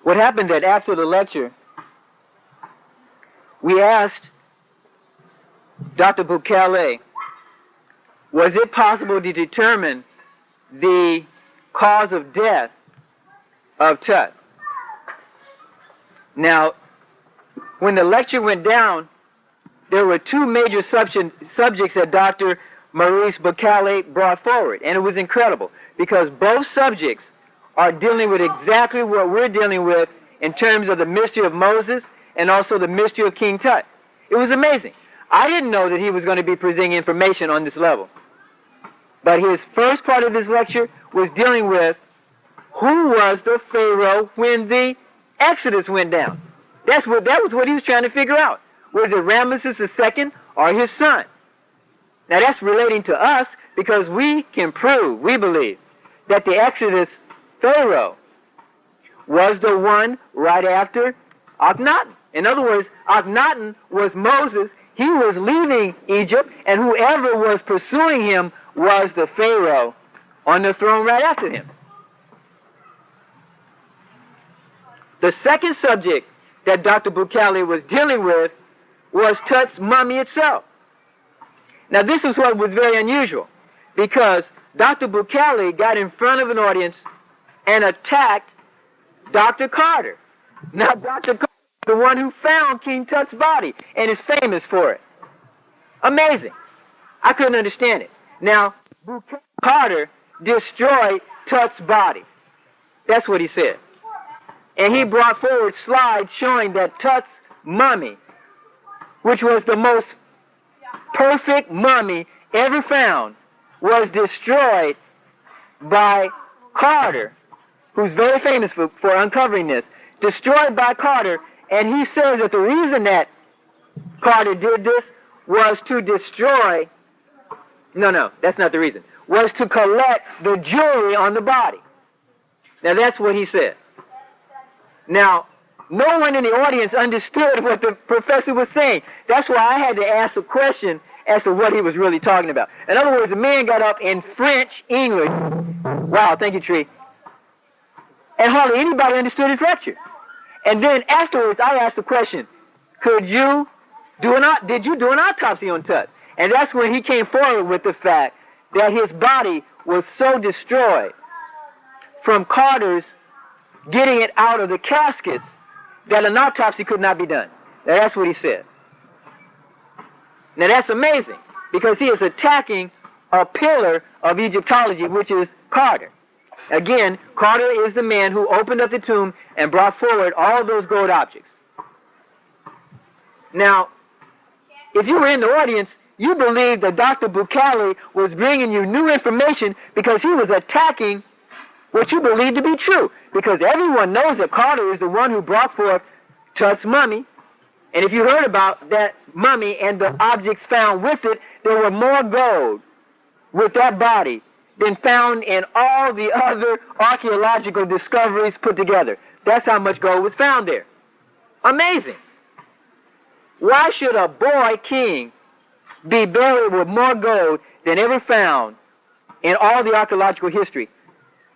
What happened that after the lecture, we asked Dr. Bukele, was it possible to determine the cause of death of Tut? Now, when the lecture went down, there were two major subjects that Dr. Maurice Bukele brought forward, and it was incredible because both subjects are dealing with exactly what we're dealing with in terms of the mystery of Moses and also the mystery of King Tut. It was amazing. I didn't know that he was going to be presenting information on this level. But his first part of his lecture was dealing with who was the Pharaoh when the Exodus went down. That was what he was trying to figure out. Was it Ramesses II or his son? Now that's relating to us because we can prove, we believe, that the Exodus Pharaoh was the one right after Akhenaten. In other words, Akhenaten was Moses. He was leaving Egypt, and whoever was pursuing him was the Pharaoh on the throne right after him. The second subject that Dr. Bukele was dealing with was Tut's mummy itself. Now this is what was very unusual, because Dr. Bukele got in front of an audience and attacked Dr. Carter. Now Dr. Carter is the one who found King Tut's body and is famous for it. Amazing. I couldn't understand it. Now, Carter destroyed Tut's body. That's what he said. And he brought forward slides showing that Tut's mummy, which was the most perfect mummy ever found, was destroyed by Carter, who's very famous for uncovering this. Destroyed by Carter, and he says that the reason that Carter did this was to destroy, no, that's not the reason, was to collect the jewelry on the body. Now that's what he said. Now, no one in the audience understood what the professor was saying. That's why I had to ask a question as to what he was really talking about. In other words, the man got up in French, English. Wow, thank you, Tree. And hardly anybody understood his lecture. And then afterwards, I asked the question, did you do an autopsy on Tut? And that's when he came forward with the fact that his body was so destroyed from Carter's getting it out of the caskets that an autopsy could not be done. Now that's what he said. Now that's amazing, because he is attacking a pillar of Egyptology, which is Carter. Again, Carter is the man who opened up the tomb and brought forward all those gold objects. Now, if you were in the audience, you believed that Dr. Bukele was bringing you new information because he was attacking what you believed to be true. Because everyone knows that Carter is the one who brought forth Tut's mummy. And if you heard about that mummy and the objects found with it, there were more gold with that body than found in all the other archaeological discoveries put together. That's how much gold was found there. Amazing. Why should a boy king be buried with more gold than ever found in all the archaeological history?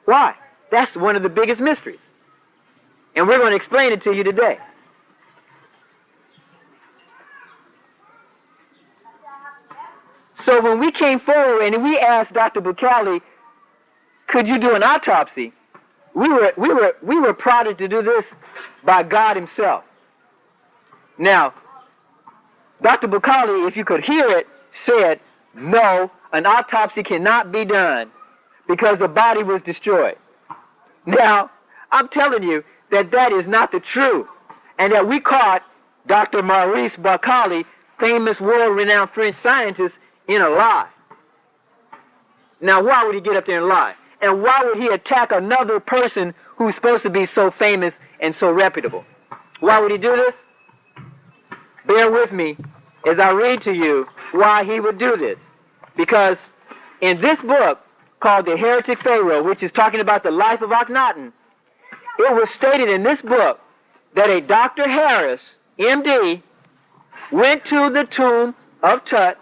Why? That's one of the biggest mysteries. And we're going to explain it to you today. So when we came forward and we asked Dr. Bukele, could you do an autopsy? We were prodded to do this by God himself. Now, Dr. Bukele, if you could hear it, said, no, an autopsy cannot be done because the body was destroyed. Now, I'm telling you that that is not the truth, and that we caught Dr. Maurice Bukele, famous world-renowned French scientist, in a lie. Now, why would he get up there and lie? And why would he attack another person who's supposed to be so famous and so reputable? Why would he do this? Bear with me as I read to you why he would do this. Because in this book called The Heretic Pharaoh, which is talking about the life of Akhenaten, it was stated in this book that a Dr. Harris, MD, went to the tomb of Tut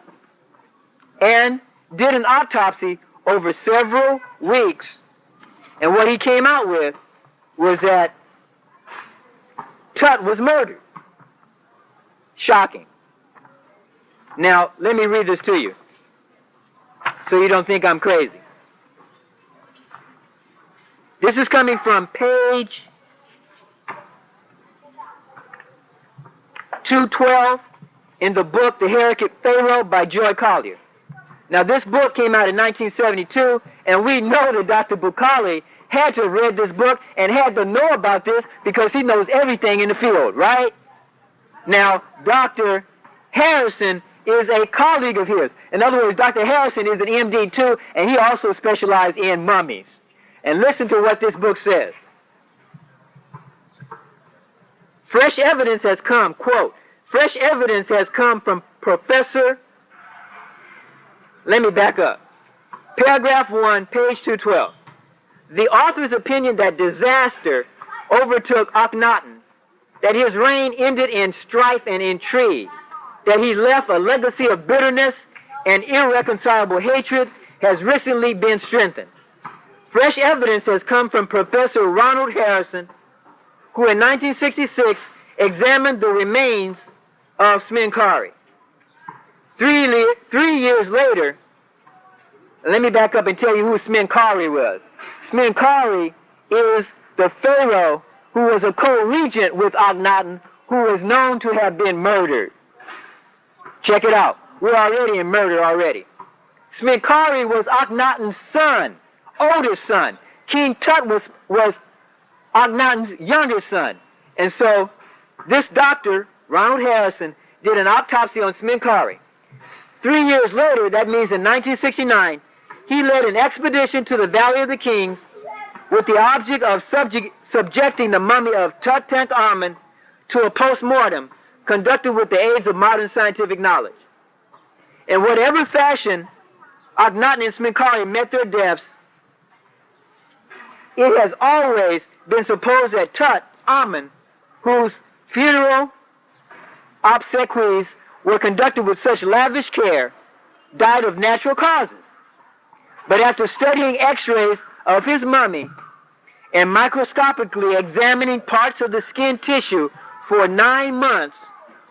and did an autopsy over several weeks. And what he came out with was that Tut was murdered. Shocking. Now, let me read this to you so you don't think I'm crazy. This is coming from page 212 in the book The Heretic Pharaoh by Joy Collier. Now, this book came out in 1972, and we know that Dr. Bukhari had to have read this book and had to know about this because he knows everything in the field, right? Now, Dr. Harrison is a colleague of his. In other words, Dr. Harrison is an MD too, and he also specialized in mummies. And listen to what this book says. Fresh evidence has come, quote, fresh evidence has come from Professor, let me back up. Paragraph 1, page 212. The author's opinion that disaster overtook Akhenaten, that his reign ended in strife and intrigue, that he left a legacy of bitterness and irreconcilable hatred, has recently been strengthened. Fresh evidence has come from Professor Ronald Harrison, who in 1966 examined the remains of Smenkari. 3 years later, let me back up and tell you who Smenkari was. Smenkari is the pharaoh who was a co-regent with Akhenaten, who was known to have been murdered. Check it out. We're already in murder already. Smenkari was Akhenaten's son, oldest son. King Tut was Akhenaten's younger son. And so this doctor, Ronald Harrison, did an autopsy on Smenkari. 3 years later, that means in 1969, he led an expedition to the Valley of the Kings with the object of subjecting the mummy of Tutankhamun to a post-mortem conducted with the aids of modern scientific knowledge. In whatever fashion Akhenaten and Smenkari met their deaths, it has always been supposed that Tutankhamun, whose funeral obsequies were conducted with such lavish care, died of natural causes. But after studying x-rays of his mummy and microscopically examining parts of the skin tissue for 9 months,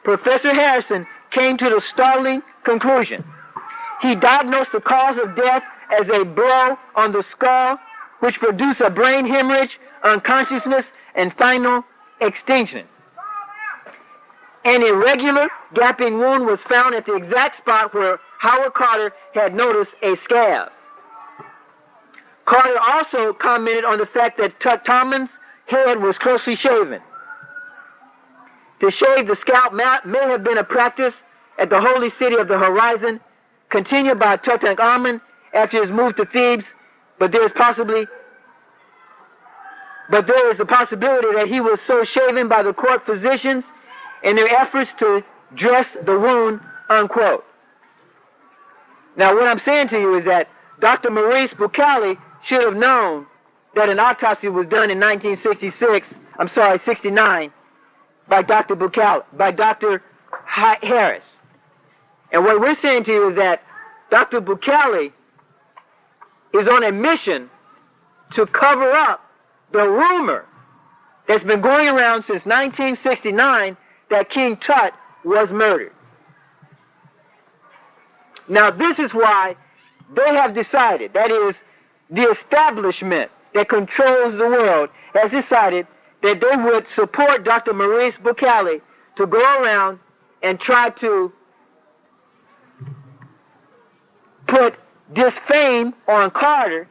Professor Harrison came to the startling conclusion. He diagnosed the cause of death as a blow on the skull, which produced a brain hemorrhage, unconsciousness, and final extinction. An irregular, gaping wound was found at the exact spot where Howard Carter had noticed a scab. Carter also commented on the fact that Tutankhamun's head was closely shaven. To shave the scalp may have been a practice at the holy city of the horizon, continued by Tutankhamun after his move to Thebes, but there is the possibility that he was so shaven by the court physicians in their efforts to dress the wound, unquote. Now, what I'm saying to you is that Dr. Maurice Bukhari should have known that an autopsy was done in 69, by Dr. Bukhari, by Dr. Harris. And what we're saying to you is that Dr. Bukhari is on a mission to cover up the rumor that's been going around since 1969 that King Tut was murdered. Now, this is why they have decided, that is, the establishment that controls the world has decided that they would support Dr. Maurice Bukhari to go around and try to put disfame on Carter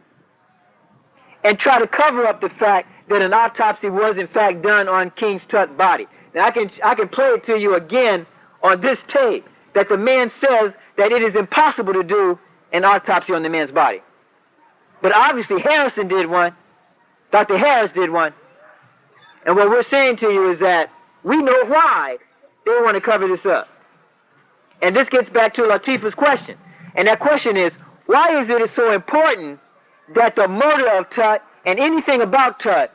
and try to cover up the fact that an autopsy was in fact done on King Tut's body. Now, I can play it to you again on this tape, that the man says that it is impossible to do an autopsy on the man's body. But obviously Harrison did one. Dr. Harris did one. And what we're saying to you is that we know why they want to cover this up. And this gets back to Latifah's question. And that question is, why is it so important that the murder of Tut and anything about Tut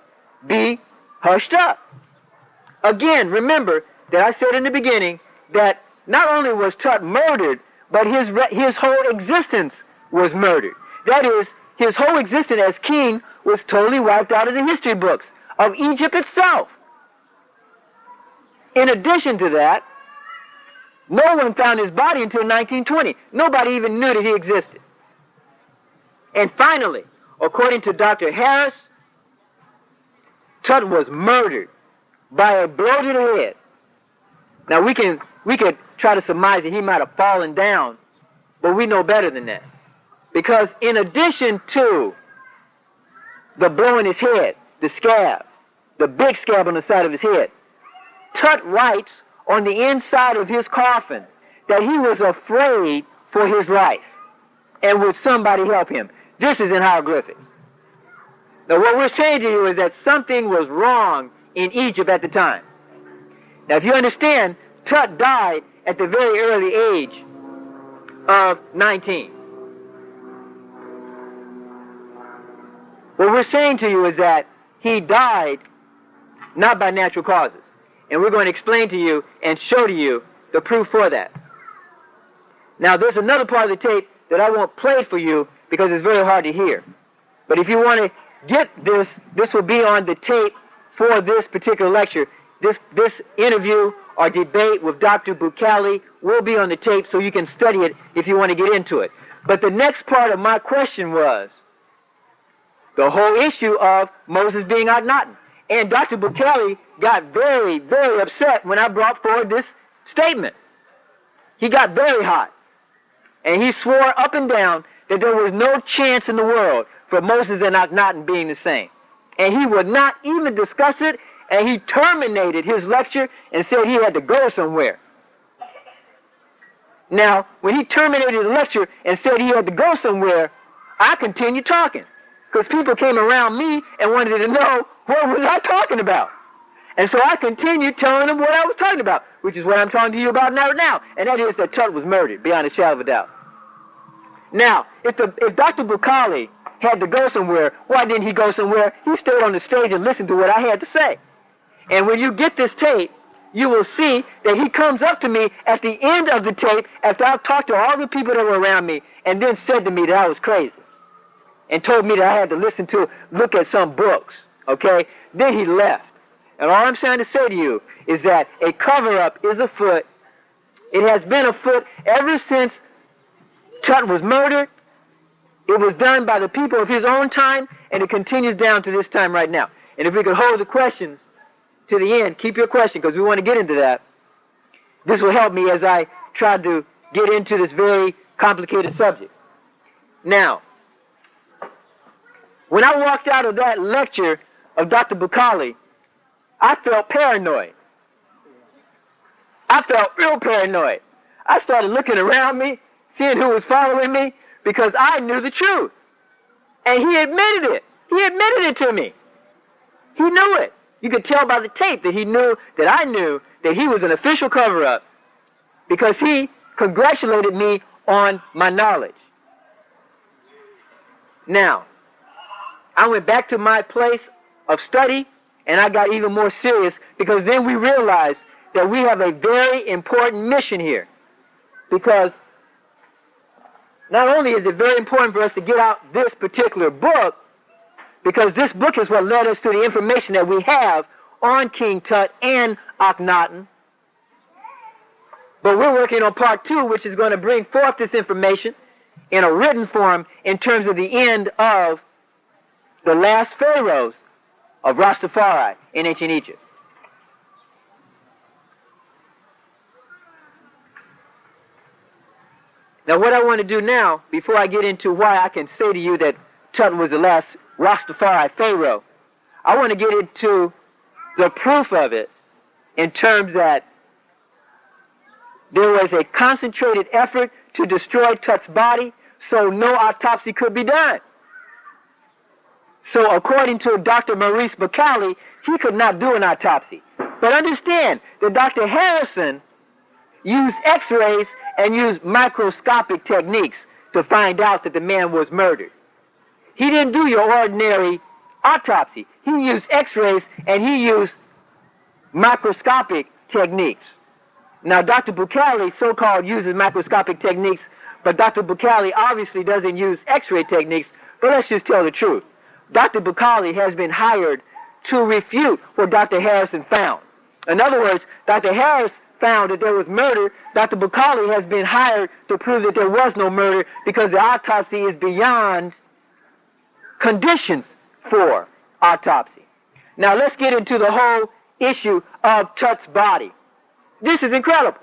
be hushed up? Again, remember that I said in the beginning that not only was Tut murdered, but his whole existence was murdered. That is, his whole existence as king was totally wiped out of the history books of Egypt itself. In addition to that, no one found his body until 1920. Nobody even knew that he existed. And finally, according to Dr. Harris, Tut was murdered by a blow to the head. Now we could try to surmise that he might have fallen down, but we know better than that. Because in addition to the blow in his head, the scab, the big scab on the side of his head, Tut writes on the inside of his coffin that he was afraid for his life, and would somebody help him. This is in hieroglyphics. Now what we're saying to you is that something was wrong in Egypt at the time. Now if you understand, Tut died at the very early age of 19. What we're saying to you is that he died not by natural causes. And we're going to explain to you and show to you the proof for that. Now there's another part of the tape that I won't play for you because it's very hard to hear. But if you want to get this, this will be on the tape for this particular lecture. This interview or debate with Dr. Bukhali will be on the tape so you can study it if you want to get into it. But the next part of my question was the whole issue of Moses being Akhenaten. And Dr. Bukhali got very, very upset when I brought forward this statement. He got very hot. And he swore up and down that there was no chance in the world for Moses and Akhenaten being the same. And he would not even discuss it, and he terminated his lecture and said he had to go somewhere. Now, when he terminated the lecture and said he had to go somewhere, I continued talking. Because people came around me and wanted to know what was I talking about. And so I continued telling them what I was talking about, which is what I'm talking to you about now. And that is that Tut was murdered, beyond a shadow of a doubt. Now, if Dr. Bukhali had to go somewhere, why didn't he go somewhere? He stayed on the stage and listened to what I had to say. And when you get this tape, you will see that he comes up to me at the end of the tape after I've talked to all the people that were around me and then said to me that I was crazy and told me that I had to look at some books, okay? Then he left. And all I'm trying to say to you is that a cover-up is afoot. It has been afoot ever since Tut was murdered. It was done by the people of his own time, and it continues down to this time right now. And if we could hold the questions to the end, keep your question, because we want to get into that. This will help me as I try to get into this very complicated subject. Now, when I walked out of that lecture of Dr. Bukhali, I felt paranoid. I felt real paranoid. I started looking around me, seeing who was following me, because I knew the truth. And he admitted it. He admitted it to me. He knew it. You could tell by the tape that he knew that I knew that he was an official cover-up because he congratulated me on my knowledge. Now, I went back to my place of study and I got even more serious because then we realized that we have a very important mission here. Because not only is it very important for us to get out this particular book, because this book is what led us to the information that we have on King Tut and Akhenaten. But we're working on part 2, which is going to bring forth this information in a written form in terms of the end of the last pharaohs of Rastafari in ancient Egypt. Now what I want to do now, before I get into why I can say to you that Tut was the last Rastafari pharaoh, I want to get into the proof of it in terms that there was a concentrated effort to destroy Tut's body so no autopsy could be done. So according to Dr. Maurice Bukhali, he could not do an autopsy. But understand that Dr. Harrison used x-rays and used microscopic techniques to find out that the man was murdered. He didn't do your ordinary autopsy. He used x-rays and he used microscopic techniques. Now, Dr. Bukhali so-called uses microscopic techniques, but Dr. Bukhali obviously doesn't use x-ray techniques, but let's just tell the truth. Dr. Bukhali has been hired to refute what Dr. Harrison found. In other words, Dr. Harris found that there was murder. Dr. Bukhari has been hired to prove that there was no murder because the autopsy is beyond conditions for autopsy. Now let's get into the whole issue of Tut's body. This is incredible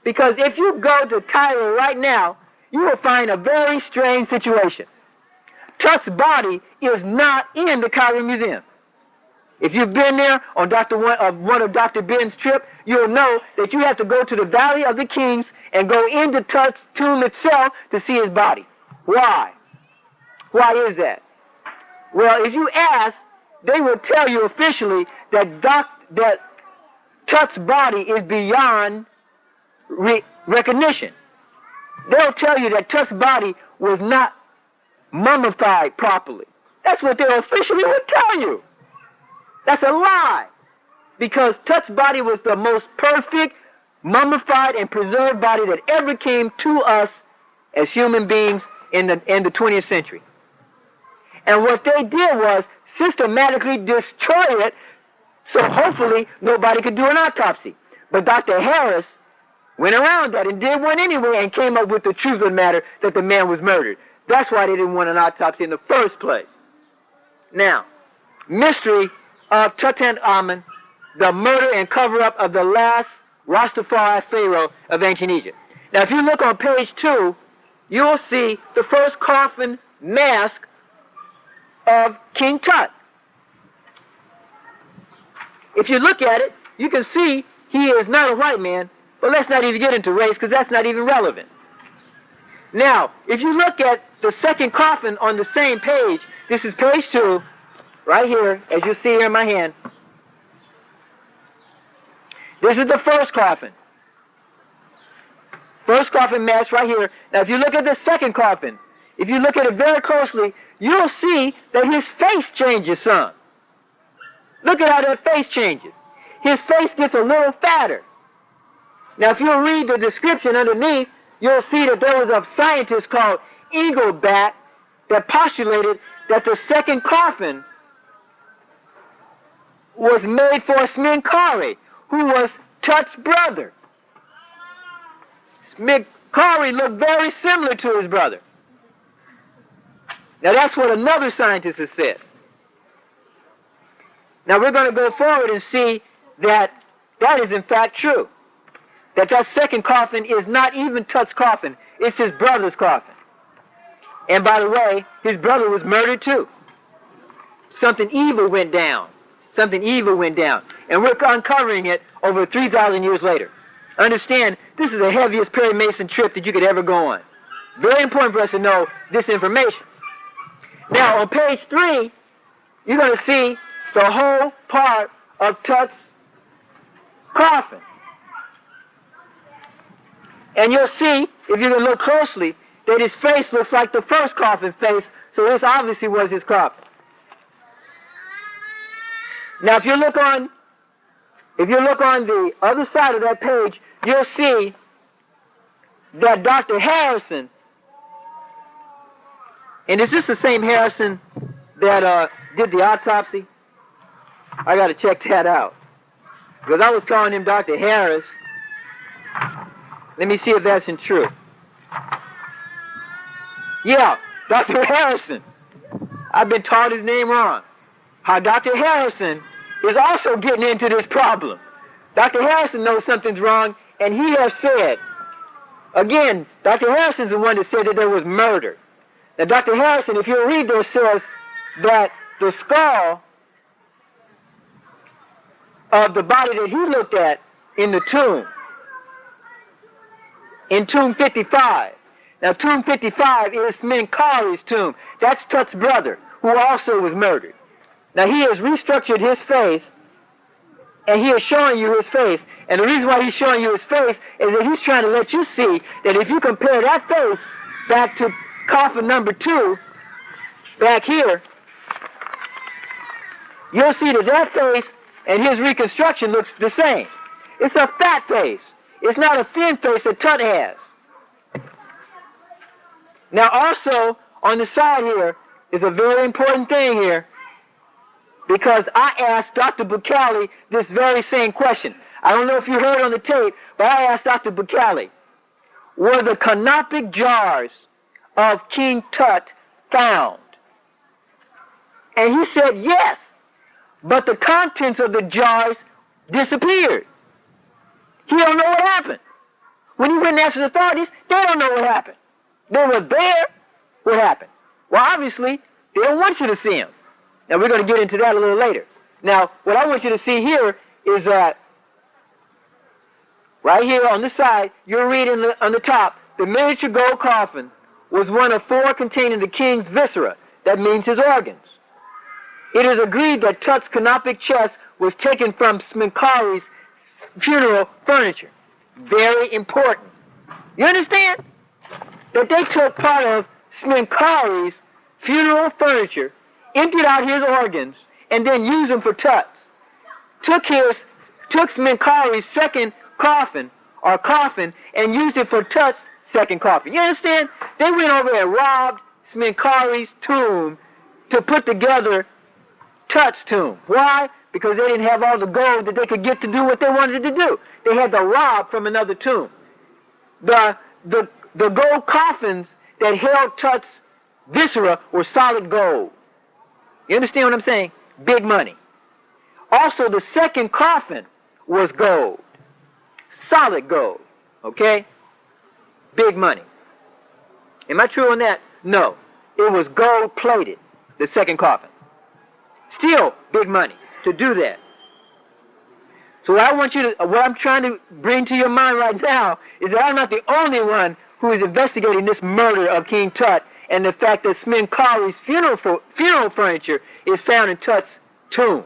because if you go to Cairo right now, you will find a very strange situation. Tut's body is not in the Cairo Museum. If you've been there on one of Dr. Ben's trip, you'll know that you have to go to the Valley of the Kings and go into Tut's tomb itself to see his body. Why? Why is that? Well, if you ask, they will tell you officially that Tut's body is beyond recognition. They'll tell you that Tut's body was not mummified properly. That's what they officially would tell you. That's a lie. Because Tut's body was the most perfect, mummified, and preserved body that ever came to us as human beings in the 20th century. And what they did was systematically destroy it so hopefully nobody could do an autopsy. But Dr. Harris went around that and did one anyway and came up with the truth of the matter that the man was murdered. That's why they didn't want an autopsy in the first place. Now, mystery of Tutankhamun, the murder and cover-up of the last Rastafari pharaoh of ancient Egypt. Now, if you look on page 2, you'll see the first coffin mask of King Tut. If you look at it, you can see he is not a white man, but let's not even get into race because that's not even relevant. Now, if you look at the second coffin on the same page, this is page 2, right here, as you see here in my hand. This is the first coffin. First coffin mask right here. Now, if you look at the second coffin, if you look at it very closely, you'll see that his face changes some. Look at how that face changes. His face gets a little fatter. Now, if you'll read the description underneath, you'll see that there was a scientist called Eagleback that postulated that the second coffin was made for Sminkari, who was Tut's brother. Sminkari looked very similar to his brother. Now that's what another scientist has said. Now we're going to go forward and see that that is in fact true. That second coffin is not even Tut's coffin, it's his brother's coffin. And by the way, his brother was murdered too. Something evil went down. Something evil went down. And we're uncovering it over 3,000 years later. Understand, this is the heaviest Perry Mason trip that you could ever go on. Very important for us to know this information. Now, on page 3, you're going to see the whole part of Tut's coffin. And you'll see, if you can look closely, that his face looks like the first coffin face, so this obviously was his coffin. Now, if you look on the other side of that page, you'll see that Dr. Harrison, and is this the same Harrison that did the autopsy? I got to check that out, because I was calling him Dr. Harris. Let me see if that's true. Yeah, Dr. Harrison. I've been taught his name wrong. How Dr. Harrison is also getting into this problem. Dr. Harrison knows something's wrong, and he has said, again, Dr. Harrison's the one that said that there was murder. Now, Dr. Harrison, if you read there, says that the skull of the body that he looked at in the tomb, in tomb 55. Now, tomb 55 is Sminkari's tomb. That's Tut's brother, who also was murdered. Now, he has restructured his face, and he is showing you his face. And the reason why he's showing you his face is that he's trying to let you see that if you compare that face back to coffin number 2, back here, you'll see that that face and his reconstruction looks the same. It's a fat face. It's not a thin face that Tut has. Now also, on the side here is a very important thing here. because I asked Dr. Bucali this very same question. I don't know if you heard on the tape, but I asked Dr. Bucali, were the canopic jars of King Tut found? And he said yes, but the contents of the jars disappeared. He don't know what happened. When he went and asked the authorities, they don't know what happened. They were there. What happened? Well, obviously, they don't want you to see them. Now, we're going to get into that a little later. Now, what I want you to see here is that right here on this side, you're reading on the top, the miniature gold coffin was one of 4 containing the king's viscera. That means his organs. It is agreed that Tut's canopic chest was taken from Smenkari's funeral furniture. Very important. You understand? That they took part of Smenkari's funeral furniture, emptied out his organs, and then used them for Tut's. Took Smenkari's second coffin, and used it for Tut's second coffin. You understand? They went over and robbed Smenkari's tomb to put together Tut's tomb. Why? Because they didn't have all the gold that they could get to do what they wanted to do. They had to rob from another tomb. The gold coffins that held Tut's viscera were solid gold. You understand what I'm saying? Big money. Also, the second coffin was gold. Solid gold. Okay? Big money. Am I true on that? No. It was gold plated, the second coffin. Still big money to do that. So what I'm trying to bring to your mind right now is that I'm not the only one who is investigating this murder of King Tut and the fact that Smenkari's funeral furniture is found in Tut's tomb.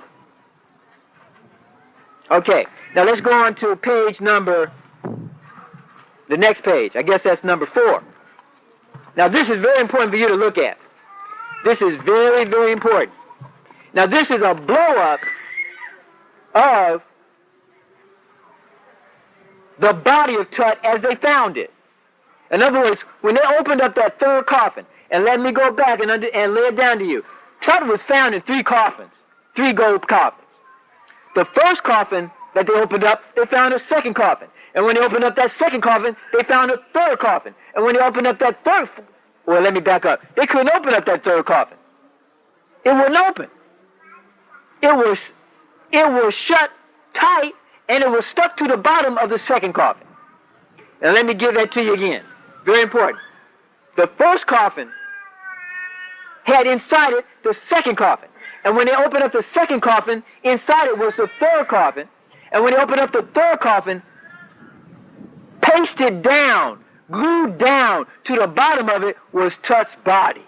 Okay, now let's go on to the next page. I guess that's number 4. Now this is very important for you to look at. This is very, very important. Now this is a blow-up of the body of Tut as they found it. In other words, when they opened up that third coffin, and let me go back and lay it down to you, Tut was found in 3 coffins, 3 gold coffins. The first coffin that they opened up, they found a second coffin. And when they opened up that second coffin, they found a third coffin. And when they opened up that let me back up. They couldn't open up that third coffin. It wouldn't open. It was shut tight, and it was stuck to the bottom of the second coffin. And let me give that to you again. Very important. The first coffin had inside it the second coffin. And when they opened up the second coffin, inside it was the third coffin. And when they opened up the third coffin, pasted down, glued down to the bottom of it was Tut's body.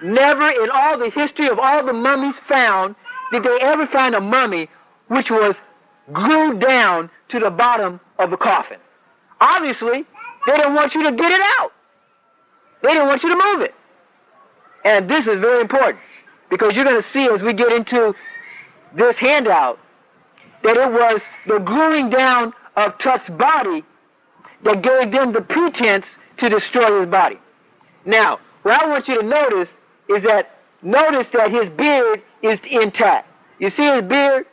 Never in all the history of all the mummies found did they ever find a mummy which was glued down to the bottom of the coffin. Obviously, they didn't want you to get it out. They didn't want you to move it. And this is very important, because you're going to see as we get into this handout that it was the gluing down of Tut's body that gave them the pretense to destroy his body. Now, what I want you to notice is that his beard is intact. You see his beard?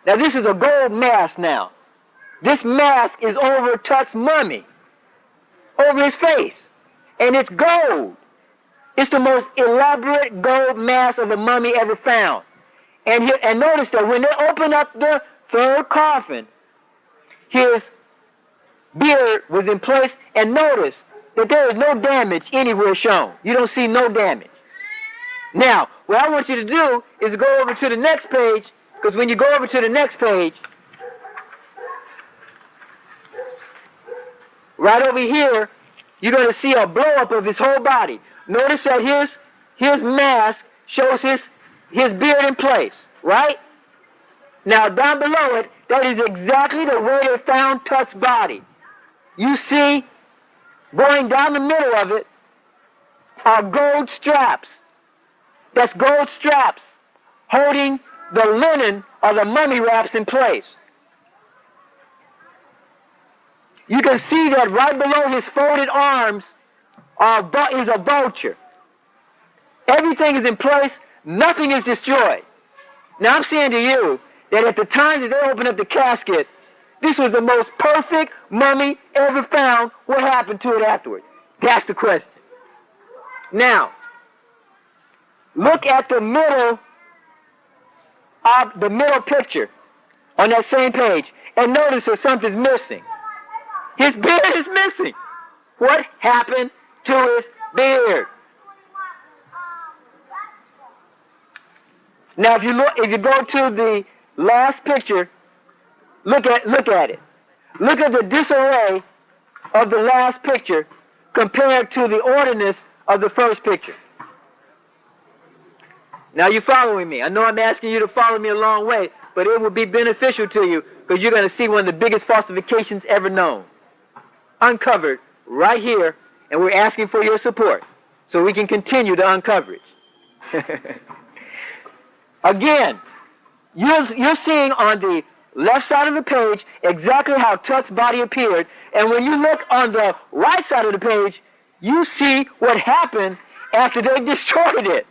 Now this is a gold mask now. This mask is over Tut's mummy, over his face, and it's gold. It's the most elaborate gold mask of a mummy ever found. And notice that when they open up the third coffin, his beard was in place, and notice that there is no damage anywhere shown. You don't see no damage. Now, what I want you to do is go over to the next page, because when you go over to the next page, right over here, you're going to see a blow-up of his whole body. Notice that his mask shows his beard in place, right? Now, down below it, that is exactly the way they found Tut's body. You see, going down the middle of it are gold straps. That's gold straps holding the linen or the mummy wraps in place. You can see that right below his folded arms is a vulture. Everything is in place. nothing is destroyed. Now I'm saying to you that at the time that they opened up the casket, this was the most perfect mummy ever found. What happened to it afterwards? That's the question. Now, look at the middle picture on that same page and notice that something's missing. His beard is missing. What happened to his beard? Now, if you go to the last picture, look at it. Look at the disarray of the last picture compared to the orderliness of the first picture. Now you're following me. I know I'm asking you to follow me a long way, but it will be beneficial to you because you're going to see one of the biggest falsifications ever known. Uncovered right here, and we're asking for your support so we can continue the uncoverage. Again, you're seeing on the left side of the page exactly how Tut's body appeared, and when you look on the right side of the page, you see what happened after they destroyed it.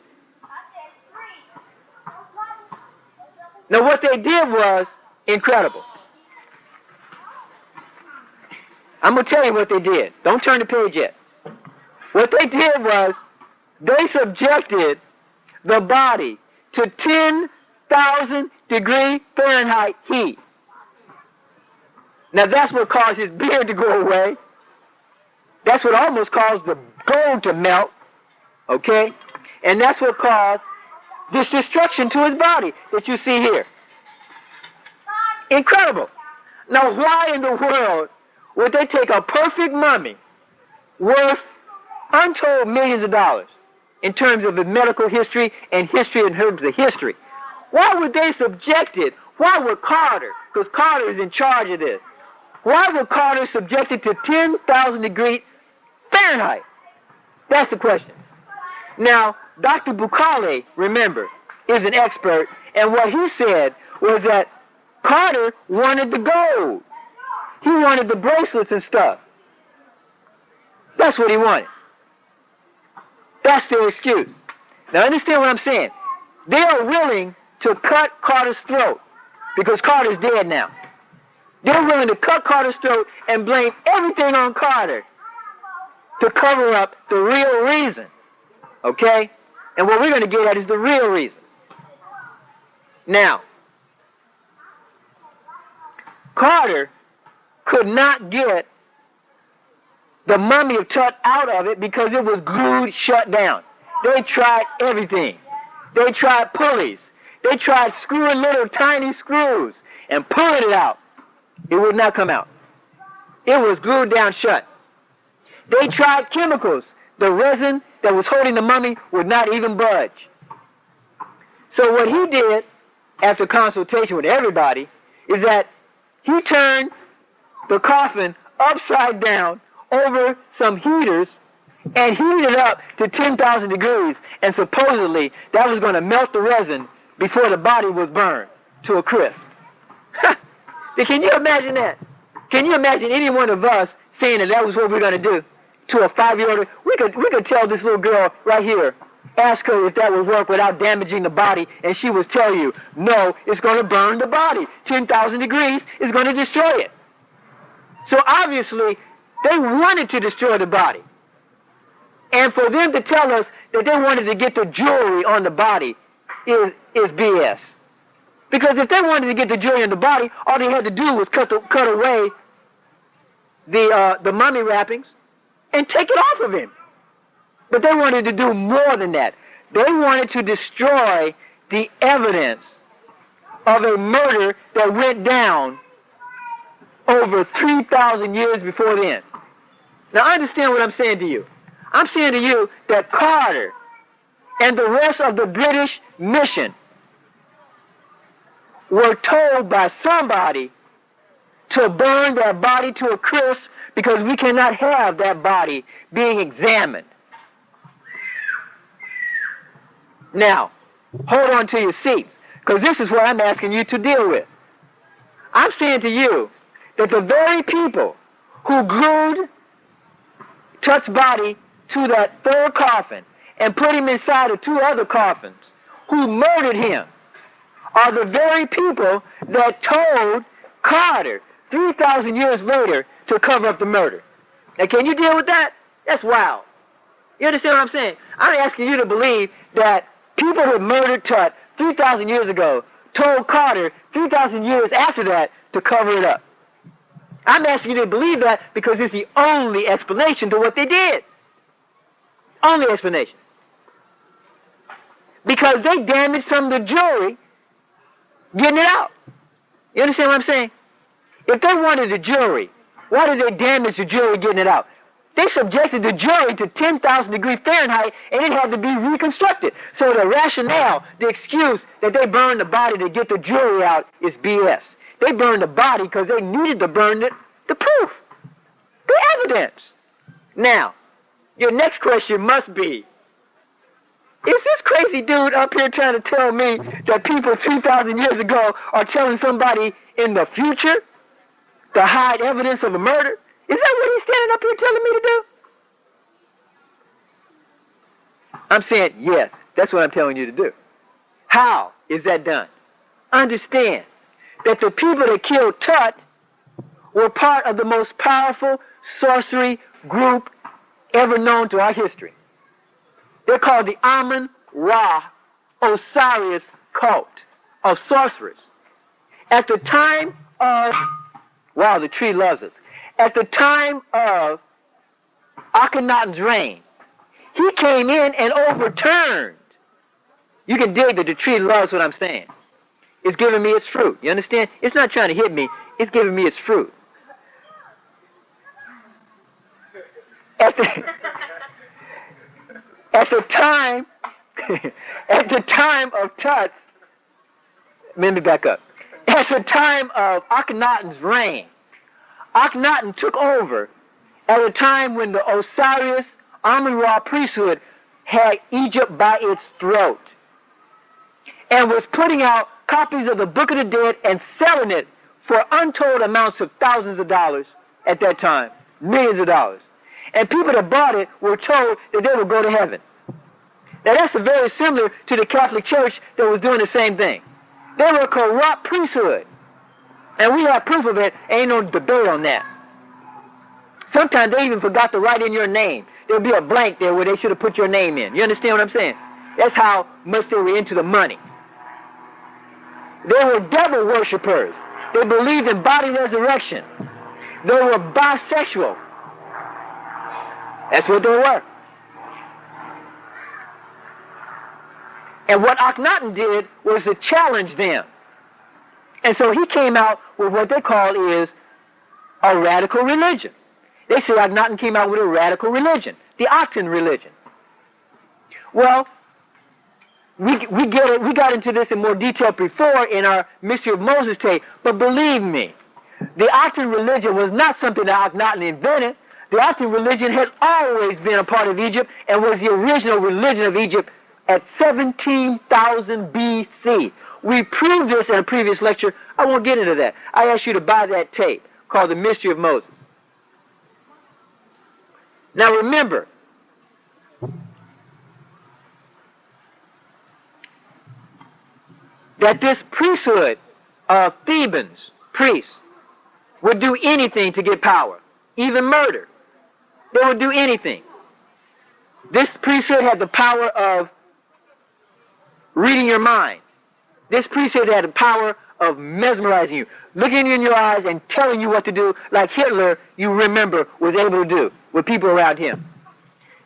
Now what they did was incredible. I'm going to tell you what they did. Don't turn the page yet. What they did was they subjected the body to 10,000 degree Fahrenheit heat. Now that's what caused his beard to go away. That's what almost caused the gold to melt. Okay? And that's what caused this destruction to his body that you see here. Incredible. Now why in the world would they take a perfect mummy worth untold millions of dollars in terms of the medical history and history in terms of history? Why would they subject it? Why would Carter, because Carter is in charge of this, why would Carter subject it to 10,000 degrees Fahrenheit? That's the question. Now, Dr. Bukale, remember, is an expert, and what he said was that Carter wanted the gold. He wanted the bracelets and stuff. That's what he wanted. That's their excuse. Now understand what I'm saying. They are willing to cut Carter's throat because Carter's dead now. They're willing to cut Carter's throat and blame everything on Carter to cover up the real reason. Okay? And what we're going to get at is the real reason. Now, Carter could not get the mummy of Tut out of it because it was glued shut down. They tried everything. They tried pulleys. They tried screwing little tiny screws and pulling it out. It would not come out. It was glued down shut. They tried chemicals. The resin that was holding the mummy would not even budge. So what he did, after consultation with everybody, is that he turned the coffin upside down over some heaters and heated it up to 10,000 degrees, and supposedly that was going to melt the resin before the body was burned to a crisp. Can you imagine that? Can you imagine any one of us saying that was what we're going to do to a 5-year-old? We could tell this little girl right here, ask her if that would work without damaging the body, and she would tell you, no, it's going to burn the body. 10,000 degrees is going to destroy it. So obviously, they wanted to destroy the body. And for them to tell us that they wanted to get the jewelry on the body is BS. Because if they wanted to get the jewelry on the body, all they had to do was cut away the mummy wrappings and take it off of him. But they wanted to do more than that. They wanted to destroy the evidence of a murder that went down over 3,000 years before then. Now understand what I'm saying to you. I'm saying to you that Carter and the rest of the British mission were told by somebody to burn that body to a crisp because we cannot have that body being examined. Now, hold on to your seats, because this is what I'm asking you to deal with. I'm saying to you that the very people who glued Tut's body to that third coffin and put him inside of 2 other coffins who murdered him are the very people that told Carter 3,000 years later to cover up the murder. Now, can you deal with that? That's wild. You understand what I'm saying? I'm asking you to believe that people who murdered Tut 3,000 years ago told Carter 3,000 years after that to cover it up. I'm asking you to believe that because it's the only explanation to what they did. Only explanation. Because they damaged some of the jewelry getting it out. You understand what I'm saying? If they wanted the jewelry, why did they damage the jewelry getting it out? They subjected the jewelry to 10,000 degrees Fahrenheit and it had to be reconstructed. So the rationale, the excuse that they burned the body to get the jewelry out is BS. They burned the body because they needed to burn it, the proof, the evidence. Now, your next question must be, is this crazy dude up here trying to tell me that people 2,000 years ago are telling somebody in the future to hide evidence of a murder? Is that what he's standing up here telling me to do? I'm saying, yes, that's what I'm telling you to do. How is that done? Understand that the people that killed Tut were part of the most powerful sorcery group ever known to our history. They're called the Amon-Ra Osiris cult of sorcerers. At the time of, wow, the tree loves us. At the time of Akhenaten's reign, he came in and overturned. You can dig that the tree loves what I'm saying. It's giving me its fruit. You understand? It's not trying to hit me. It's giving me its fruit. At the time of Tut, let me back up. At the time of Akhenaten's reign, Akhenaten took over at a time when the Osiris Amon-Ra priesthood had Egypt by its throat and was putting out copies of the Book of the Dead and selling it for untold amounts of thousands of dollars at that time, millions of dollars. And people that bought it were told that they would go to heaven. Now that's very similar to the Catholic Church that was doing the same thing. They were a corrupt priesthood. And we have proof of it. Ain't no debate on that. Sometimes they even forgot to write in your name. There'll be a blank there where they should have put your name in. You understand what I'm saying? That's how much they were into the money. They were devil worshippers. They believed in body resurrection. They were bisexual. That's what they were. And what Akhenaten did was to challenge them. And so he came out with what they call is a radical religion. They say Akhenaten came out with a radical religion, the Aakhun religion. Well, we got into this in more detail before in our Mystery of Moses tape, but believe me, the Aakhun religion was not something that Akhenaten invented. The Aakhun religion had always been a part of Egypt and was the original religion of Egypt at 17,000 BC. We proved this in a previous lecture. I won't get into that. I asked you to buy that tape called The Mystery of Moses. Now remember, that this priesthood of Thebans, priests, would do anything to get power, even murder. They would do anything. This priesthood had the power of reading your mind. This priesthood had the power of mesmerizing you, looking you in your eyes and telling you what to do, like Hitler, you remember, was able to do with people around him.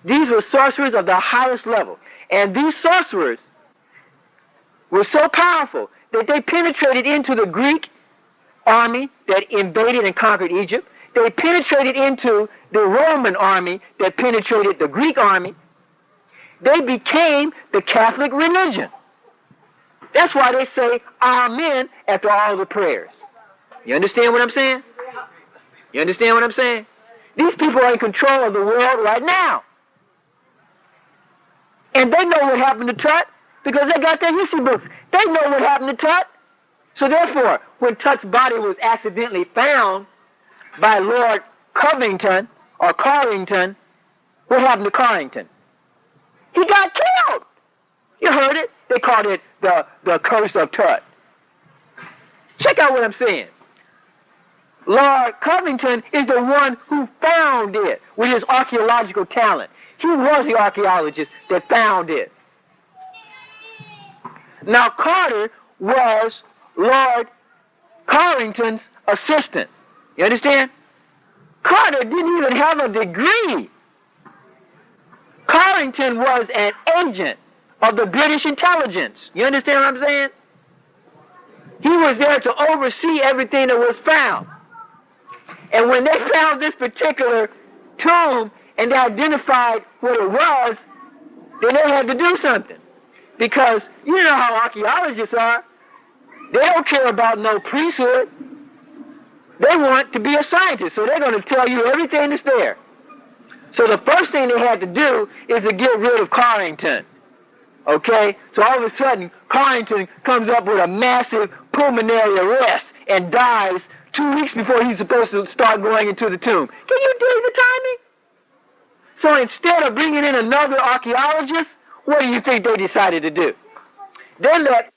These were sorcerers of the highest level. And these sorcerers were so powerful that they penetrated into the Greek army that invaded and conquered Egypt. They penetrated into the Roman army that penetrated the Greek army. They became the Catholic religion. That's why they say Amen after all the prayers. You understand what I'm saying? You understand what I'm saying? These people are in control of the world right now. And they know what happened to Tut because they got their history books. They know what happened to Tut. So therefore, when Tut's body was accidentally found by Lord Covington or Carrington, what happened to Carrington? He got killed. You heard it. They called it the curse of Tut. Check out what I'm saying. Lord Covington is the one who found it with his archaeological talent. He was the archaeologist that found it. Now Carter was Lord Carrington's assistant. You understand? Carter didn't even have a degree. Carrington was an agent of the British intelligence. You understand what I'm saying? He was there to oversee everything that was found. And when they found this particular tomb and they identified what it was, then they had to do something. Because you know how archaeologists are. They don't care about no priesthood. They want to be a scientist, so they're going to tell you everything that's there. So the first thing they had to do is to get rid of Carrington. Okay? So all of a sudden, Carrington comes up with a massive pulmonary arrest and dies 2 weeks before he's supposed to start going into the tomb. Can you dig the timing? So instead of bringing in another archaeologist, what do you think they decided to do? They let